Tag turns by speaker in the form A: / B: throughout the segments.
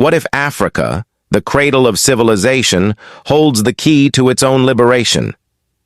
A: What if Africa, the cradle of civilization, holds the key to its own liberation?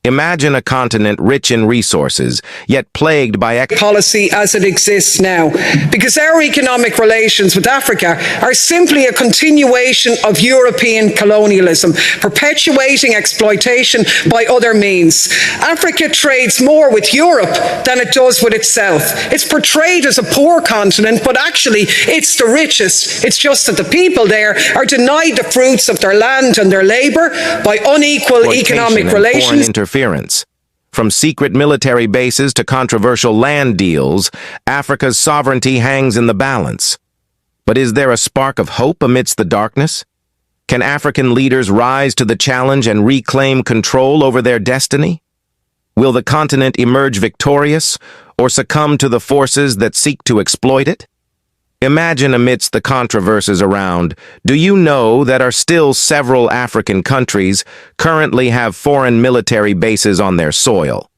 A: Imagine a continent rich in resources, yet plagued by
B: policy as it exists now, because our economic relations with Africa are simply a continuation of European colonialism, perpetuating exploitation by other means. Africa trades more with Europe than it does with itself. It's portrayed as a poor continent, but actually it's the richest. It's just that the people there are denied the fruits of their land and their labour by unequal economic relations.
A: Interference. From secret military bases to controversial land deals, Africa's sovereignty hangs in the balance. But is there a spark of hope amidst the darkness? Can African leaders rise to the challenge and reclaim control over their destiny? Will the continent emerge victorious or succumb to the forces that seek to exploit it? Imagine amidst the controversies around, do you know that are still several African countries currently have foreign military bases on their soil?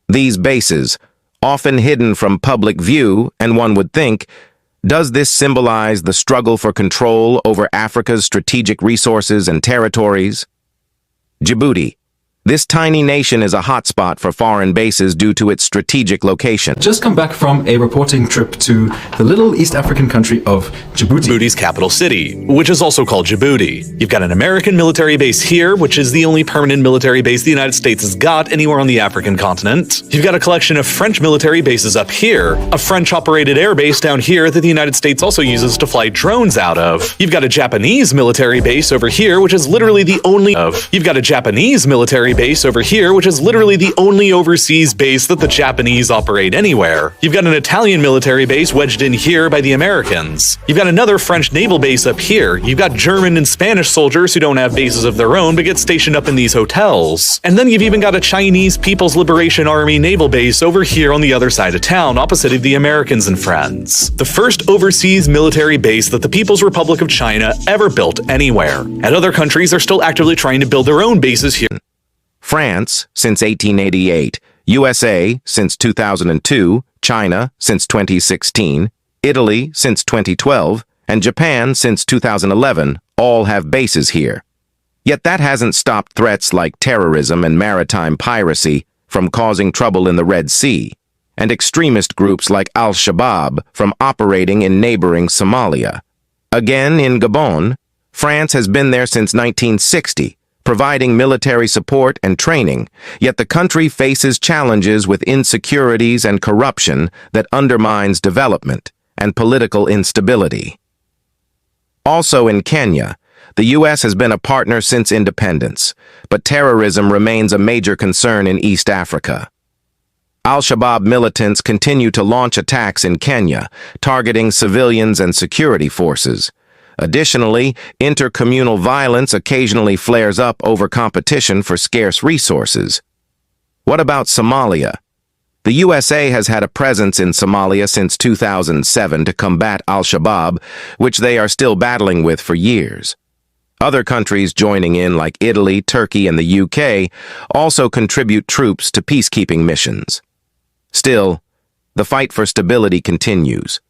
A: These bases, often hidden from public view, and one would think, does this symbolize the struggle for control over Africa's strategic resources and territories? Djibouti. This tiny nation is a hotspot for foreign bases due to its strategic location.
C: Just come back from a reporting trip to the little East African country of Djibouti.
D: Djibouti's capital city, which is also called Djibouti. You've got an American military base here, which is the only permanent military base the United States has got anywhere on the African continent. You've got a collection of French military bases up here, a French-operated air base down here that the United States also uses to fly drones out of. You've got a Japanese military base over here, which is literally the only base over here, which is literally the only overseas base that the Japanese operate anywhere. You've got an Italian military base wedged in here by the Americans. You've got another French naval base up here. You've got German and Spanish soldiers who don't have bases of their own but get stationed up in these hotels. And then you've even got a Chinese People's Liberation Army naval base over here on the other side of town, opposite of the Americans and friends. The first overseas military base that the People's Republic of China ever built anywhere. And other countries are still actively trying to build their own bases here.
A: France since 1888, USA since 2002, China since 2016, Italy since 2012, and Japan since 2011 all have bases here. Yet that hasn't stopped threats like terrorism and maritime piracy from causing trouble in the Red Sea, and extremist groups like Al-Shabaab from operating in neighboring Somalia. Again, in Gabon, France has been there since 1960, providing military support and training, yet the country faces challenges with insecurities and corruption that undermines development and political instability. Also in Kenya, the U.S. has been a partner since independence, but terrorism remains a major concern in East Africa. Al-Shabaab militants continue to launch attacks in Kenya, targeting civilians and security forces. Additionally, intercommunal violence occasionally flares up over competition for scarce resources. What about Somalia? The USA has had a presence in Somalia since 2007 to combat Al-Shabaab, which they are still battling with for years. Other countries joining in, like Italy, Turkey, and the UK, also contribute troops to peacekeeping missions. Still, the fight for stability continues.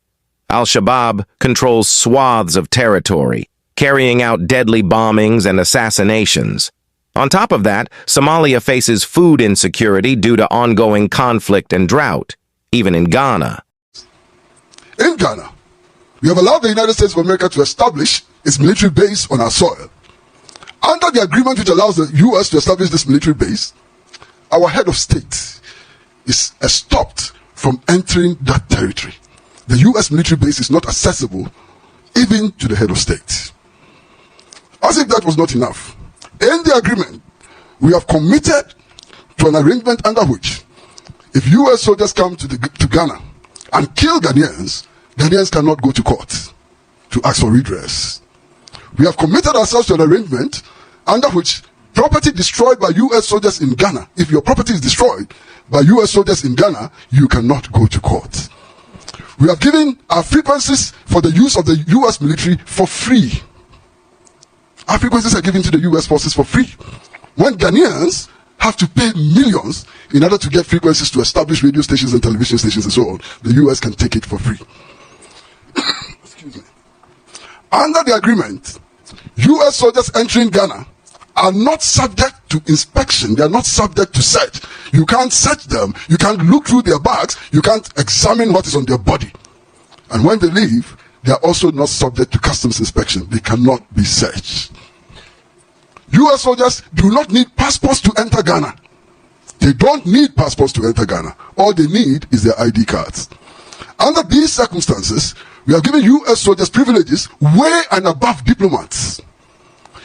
A: Al-Shabaab controls swaths of territory, carrying out deadly bombings and assassinations. On top of that, Somalia faces food insecurity due to ongoing conflict and drought, even in Ghana.
E: In Ghana, we have allowed the United States of America to establish its military base on our soil. Under the agreement which allows the U.S. to establish this military base, our head of state is stopped from entering that territory. The U.S. military base is not accessible even to the head of state. As if that was not enough, in the agreement, we have committed to an arrangement under which if U.S. soldiers come to Ghana and kill Ghanaians, Ghanaians cannot go to court to ask for redress. We have committed ourselves to an arrangement under which property destroyed by U.S. soldiers in Ghana, if your property is destroyed by U.S. soldiers in Ghana, you cannot go to court. We have given our frequencies for the use of the U.S. military for free. Our frequencies are given to the U.S. forces for free. When Ghanaians have to pay millions in order to get frequencies to establish radio stations and television stations and so on, the U.S. can take it for free. Excuse me. Under the agreement, U.S. soldiers entering Ghana are not subject to inspection. They are not subject to search. You can't search them. You can't look through their bags. You can't examine what is on their body. And when they leave, they are also not subject to customs inspection. They cannot be searched. U.S. soldiers do not need passports to enter Ghana. They don't need passports to enter Ghana. All they need is their ID cards. Under these circumstances, we have given U.S. soldiers privileges way and above diplomats.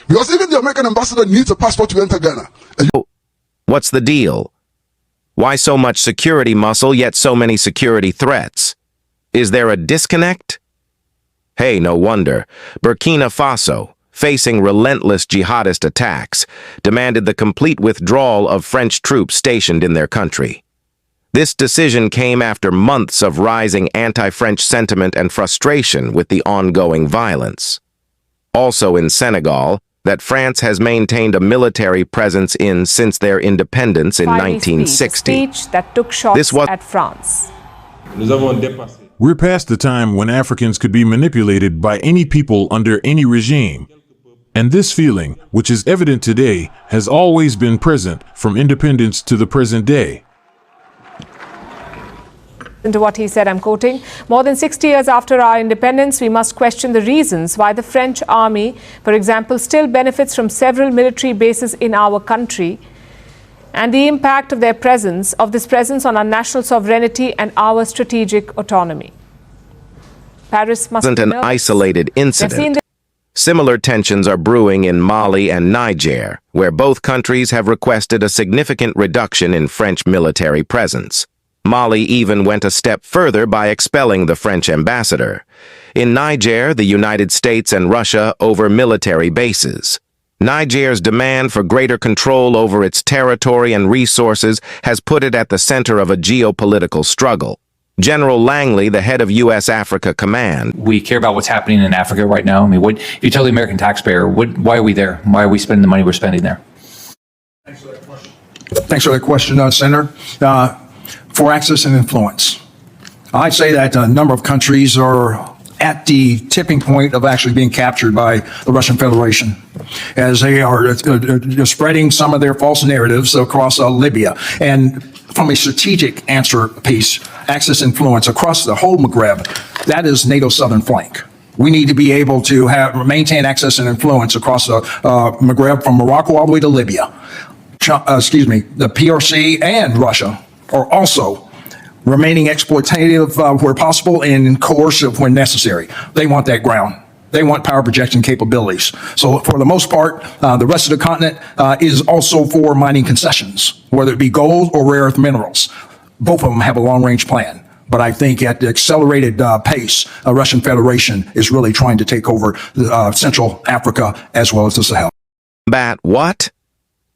E: Because even the American ambassador needs a passport to enter Ghana.
A: What's the deal? Why so much security muscle, yet so many security threats? Is there a disconnect? Hey, no wonder. Burkina Faso, facing relentless jihadist attacks, demanded the complete withdrawal of French troops stationed in their country. This decision came after months of rising anti-French sentiment and frustration with the ongoing violence. Also in Senegal, that France has maintained a military presence in since their independence in 1960.
F: Speech that took shots at France.
G: We're past the time when Africans could be manipulated by any people under any regime. And this feeling, which is evident today, has always been present from independence to the present day.
F: Into what he said, I'm quoting, more than 60 years after our independence, we must question the reasons why the French army, for example, still benefits from several military bases in our country and the impact of this presence on our national sovereignty and our strategic autonomy. Paris must
A: Wasn't an isolated incident. Similar tensions are brewing in Mali and Niger, where both countries have requested a significant reduction in French military presence. Mali even went a step further by expelling the French ambassador. In Niger, the United States and Russia over military bases. Niger's demand for greater control over its territory and resources has put it at the center of a geopolitical struggle. General Langley, the head of U.S. Africa Command.
H: We care about what's happening in Africa right now. I mean, if you tell the American taxpayer, why are we there? Why are we spending the money we're spending there?
I: Thanks for that question, Senator. For access and influence. I'd say that a number of countries are at the tipping point of actually being captured by the Russian Federation as they are spreading some of their false narratives across Libya. And from a strategic answer piece, access influence across the whole Maghreb, that is NATO's southern flank. We need to be able to maintain access and influence across the Maghreb from Morocco all the way to Libya. The PRC and Russia are also remaining exploitative where possible and coercive when necessary. They want that ground. They want power projection capabilities. So for the most part, the rest of the continent is also for mining concessions, whether it be gold or rare earth minerals. Both of them have a long-range plan. But I think at the accelerated pace, the Russian Federation is really trying to take over Central Africa as well as the Sahel.
A: What?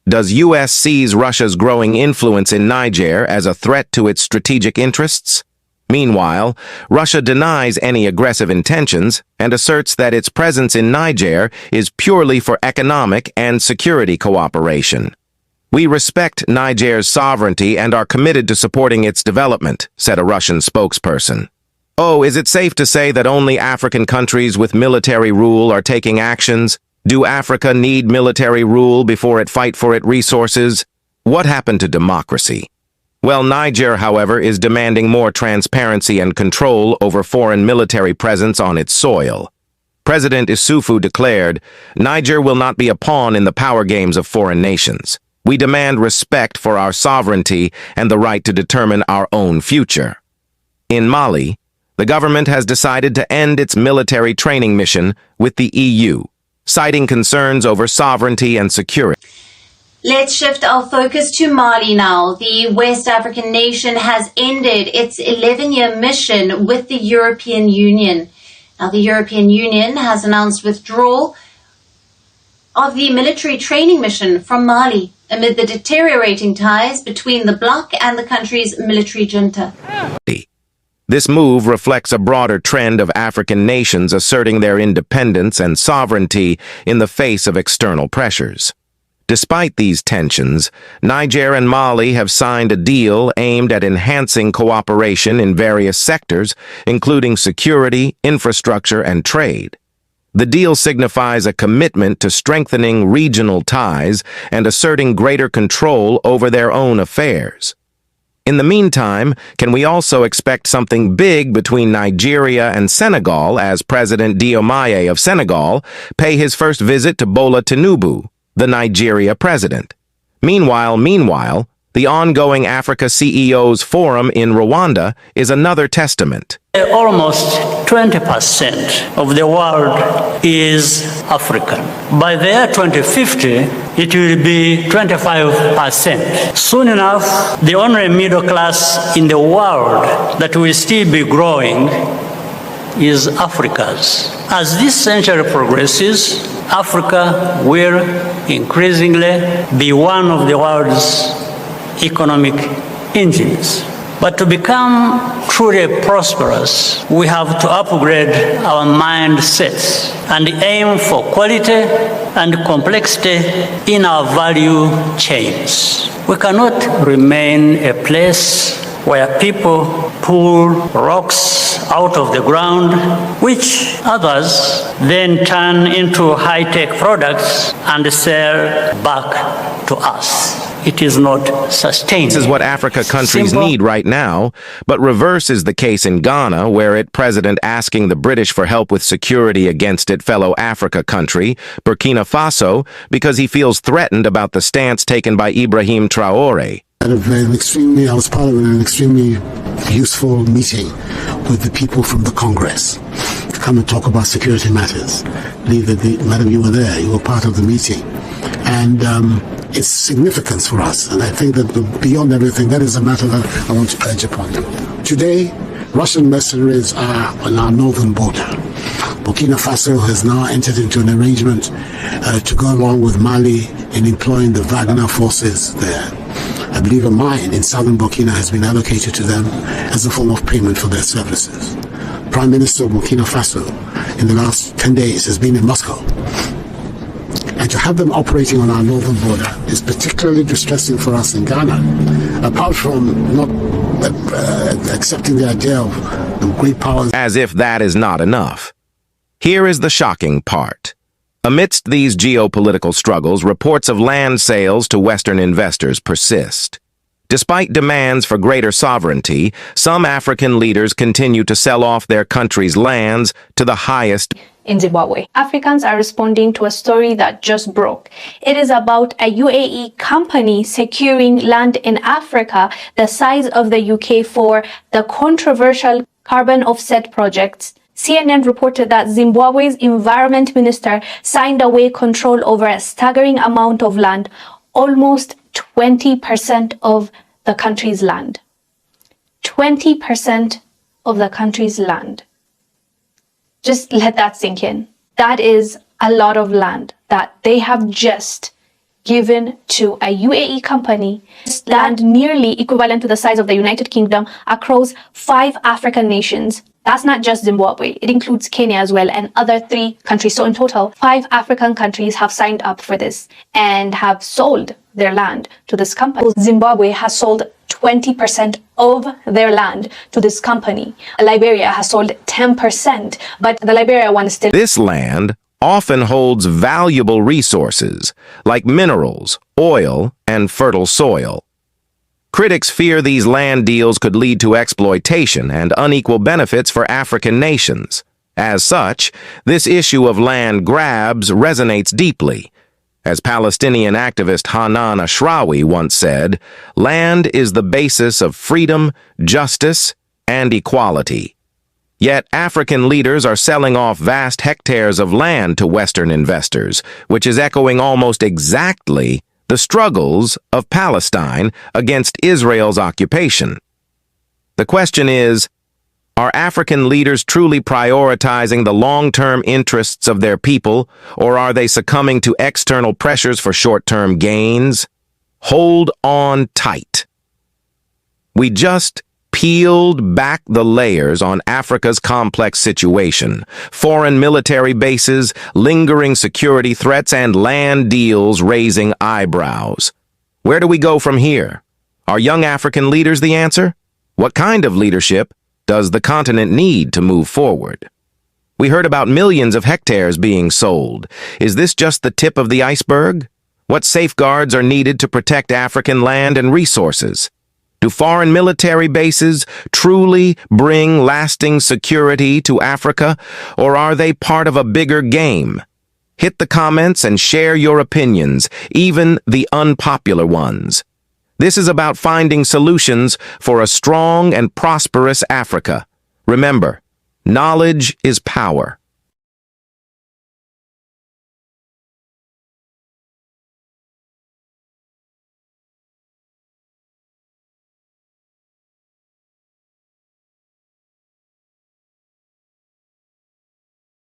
A: Does U.S. seize Russia's growing influence in Niger as a threat to its strategic interests? Meanwhile, Russia denies any aggressive intentions and asserts that its presence in Niger is purely for economic and security cooperation. We respect Niger's sovereignty and are committed to supporting its development, said a Russian spokesperson. Oh, is it safe to say that only African countries with military rule are taking actions? Do Africa need military rule before it fight for its resources? What happened to democracy? Well, Niger, however, is demanding more transparency and control over foreign military presence on its soil. President Issoufou declared, "Niger will not be a pawn in the power games of foreign nations. We demand respect for our sovereignty and the right to determine our own future." In Mali, the government has decided to end its military training mission with the EU, citing concerns over sovereignty and security.
J: Let's shift our focus to Mali now. The West African nation has ended its 11-year mission with the European Union. Now, the European Union has announced withdrawal of the military training mission from Mali amid the deteriorating ties between the bloc and the country's military junta.
A: This move reflects a broader trend of African nations asserting their independence and sovereignty in the face of external pressures. Despite these tensions, Niger and Mali have signed a deal aimed at enhancing cooperation in various sectors, including security, infrastructure, and trade. The deal signifies a commitment to strengthening regional ties and asserting greater control over their own affairs. In the meantime, can we also expect something big between Nigeria and Senegal as President Diomaye of Senegal pay his first visit to Bola Tinubu, the Nigeria president? Meanwhile, the ongoing Africa CEOs Forum in Rwanda is another testament.
K: Almost 20% of the world is African. By the year 2050, it will be 25%. Soon enough, the only middle class in the world that will still be growing is Africa's. As this century progresses, Africa will increasingly be one of the world's economic engines. But to become truly prosperous, we have to upgrade our mindsets and aim for quality and complexity in our value chains. We cannot remain a place where people pull rocks out of the ground, which others then turn into high-tech products and sell back to us. It is not sustainable.
A: This is what Africa countries need right now, but reverse is the case in Ghana, where its president asking the British for help with security against its fellow Africa country, Burkina Faso, because he feels threatened about the stance taken by Ibrahim Traoré.
L: I was part of an extremely useful meeting with the people from the Congress to come and talk about security matters. Madam, you were there, you were part of the meeting. And its significance for us. And I think that beyond everything, that is a matter that I want to urge upon you. Today, Russian mercenaries are on our northern border. Burkina Faso has now entered into an arrangement to go along with Mali in employing the Wagner forces there. I believe a mine in southern Burkina has been allocated to them as a form of payment for their services. Prime Minister of Burkina Faso in the last 10 days has been in Moscow. And to have them operating on our northern border is particularly distressing for us in Ghana, apart from not accepting the idea of the great powers.
A: As if that is not enough. Here is the shocking part. Amidst these geopolitical struggles, reports of land sales to Western investors persist. Despite demands for greater sovereignty, some African leaders continue to sell off their country's lands to the highest.
M: In Zimbabwe, Africans are responding to a story that just broke. It is about a UAE company securing land in Africa the size of the UK for the controversial carbon offset projects. CNN reported that Zimbabwe's environment minister signed away control over a staggering amount of land, almost 20% of the country's land. 20% of the country's land. Just let that sink in. That is a lot of land that they have just given to a UAE company. Land nearly equivalent to the size of the United Kingdom across 5 African nations. That's not just Zimbabwe. It includes Kenya as well and other 3 countries. So in total, 5 African countries have signed up for this and have sold their land to this company. Zimbabwe has sold 20% of their land to this company. Liberia has sold 10%, but the Liberia one is still...
A: This land often holds valuable resources like minerals, oil, and fertile soil. Critics fear these land deals could lead to exploitation and unequal benefits for African nations. As such, this issue of land grabs resonates deeply. As Palestinian activist Hanan Ashrawi once said, land is the basis of freedom, justice, and equality. Yet African leaders are selling off vast hectares of land to Western investors, which is echoing almost exactly the struggles of Palestine against Israel's occupation. The question is, are African leaders truly prioritizing the long-term interests of their people, or are they succumbing to external pressures for short-term gains? Hold on tight. We just peeled back the layers on Africa's complex situation: foreign military bases, lingering security threats, and land deals raising eyebrows. Where do we go from here? Are young African leaders the answer? What kind of leadership does the continent need to move forward? We heard about millions of hectares being sold. Is this just the tip of the iceberg? What safeguards are needed to protect African land and resources? Do foreign military bases truly bring lasting security to Africa, or are they part of a bigger game? Hit the comments and share your opinions, even the unpopular ones. This is about finding solutions for a strong and prosperous Africa. Remember, knowledge is power.